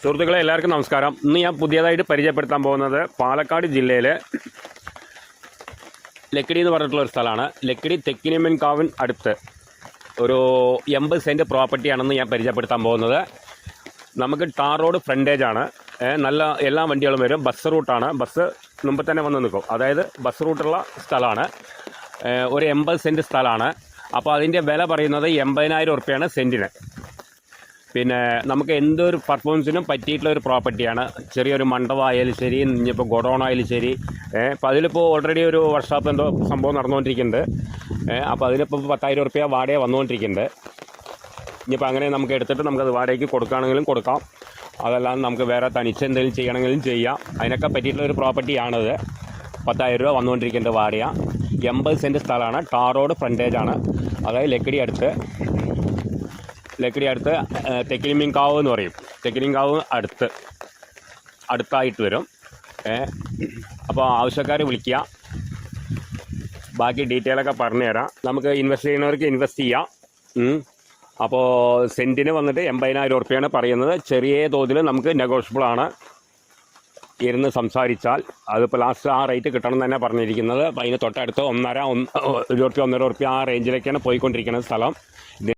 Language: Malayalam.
സുഹൃത്തുക്കളെ എല്ലാവർക്കും നമസ്കാരം. ഇന്ന് ഞാൻ പുതിയതായിട്ട് പരിചയപ്പെടുത്താൻ പോകുന്നത് പാലക്കാട് ജില്ലയിലെ ലക്കിടി എന്ന് പറഞ്ഞിട്ടുള്ളൊരു സ്ഥലമാണ്. ലക്കിടി തെക്കിനിയമ്മൻകാവിന് അടുത്ത് ഒരു 80 സെൻറ്റ് പ്രോപ്പർട്ടിയാണെന്ന് ഞാൻ പരിചയപ്പെടുത്താൻ പോകുന്നത്. നമുക്ക് ടാർ റോഡ് ഫ്രണ്ടേജാണ്, നല്ല എല്ലാ വണ്ടികളും വരും. ബസ് റൂട്ടാണ്, ബസ് മുമ്പ് തന്നെ വന്ന് നിൽക്കും. അതായത് ബസ് റൂട്ടുള്ള സ്ഥലമാണ്. ഒരു 80 സെൻറ്റ് സ്ഥലമാണ്. അപ്പോൾ അതിൻ്റെ വില പറയുന്നത് 80,000 ഉറുപ്പ്യാണ് സെൻറ്റിന്. പിന്നെ നമുക്ക് എന്തൊരു പെർഫോമൻസിനും പറ്റിയിട്ടുള്ള ഒരു പ്രോപ്പർട്ടിയാണ്. ചെറിയൊരു മണ്ഡപമായാലും ശരി, ഇനിയിപ്പോൾ ഗോഡൗൺ ആയാലും ശരി. അപ്പോൾ അതിലിപ്പോൾ ഓൾറെഡി ഒരു വർക്ക്ഷോപ്പ് എന്തോ സംഭവം നടന്നുകൊണ്ടിരിക്കുന്നുണ്ട്. അപ്പോൾ അതിനിപ്പോൾ 10,000 ഉറുപ്പ്യ വാടക വന്നുകൊണ്ടിരിക്കുന്നുണ്ട്. ഇനിയിപ്പോൾ അങ്ങനെ നമുക്ക് എടുത്തിട്ട് നമുക്കത് വാടകയ്ക്ക് കൊടുക്കുകയാണെങ്കിലും കൊടുക്കാം, അതല്ലാതെ നമുക്ക് വേറെ തനിച്ച് എന്തെങ്കിലും ചെയ്യണമെങ്കിലും ചെയ്യാം. അതിനൊക്കെ പറ്റിയിട്ടുള്ള ഒരു പ്രോപ്പർട്ടിയാണിത്. 10,000 രൂപ വന്നുകൊണ്ടിരിക്കേണ്ട വാടക. 80 സെൻറ്റ് സ്ഥലമാണ്. ടാർ റോഡ് ഫ്രണ്ടേജാണ്. അതായത് ലക്കിടി അടുത്ത് തെക്കിനിയമ്മൻകാവ് എന്ന് പറയും. തെക്കിനിയമ്മൻകാവ് അടുത്തായിട്ട് വരും. അപ്പോൾ ആവശ്യക്കാർ വിളിക്കുക, ബാക്കി ഡീറ്റെയിലൊക്കെ പറഞ്ഞുതരാം. നമുക്ക് ഇൻവെസ്റ്റ് ചെയ്യുന്നവർക്ക് ഇൻവെസ്റ്റ് ചെയ്യാം. അപ്പോൾ സെൻറ്റിന് വന്നിട്ട് 80,000 ഉറുപ്പ്യാണ് പറയുന്നത്. ചെറിയ തോതിൽ നമുക്ക് നെഗോഷ്യബിളാണ്. ഇരുന്ന് സംസാരിച്ചാൽ അതിപ്പോൾ ലാസ്റ്റ് ആ റേറ്റ് കിട്ടണം എന്ന് തന്നെ പറഞ്ഞിരിക്കുന്നത്. അപ്പോൾ അതിന് തൊട്ടടുത്ത് 1.5 ഉറുപ്പ്യ ആ റേഞ്ചിലേക്കാണ് പോയിക്കൊണ്ടിരിക്കുന്നത് സ്ഥലം.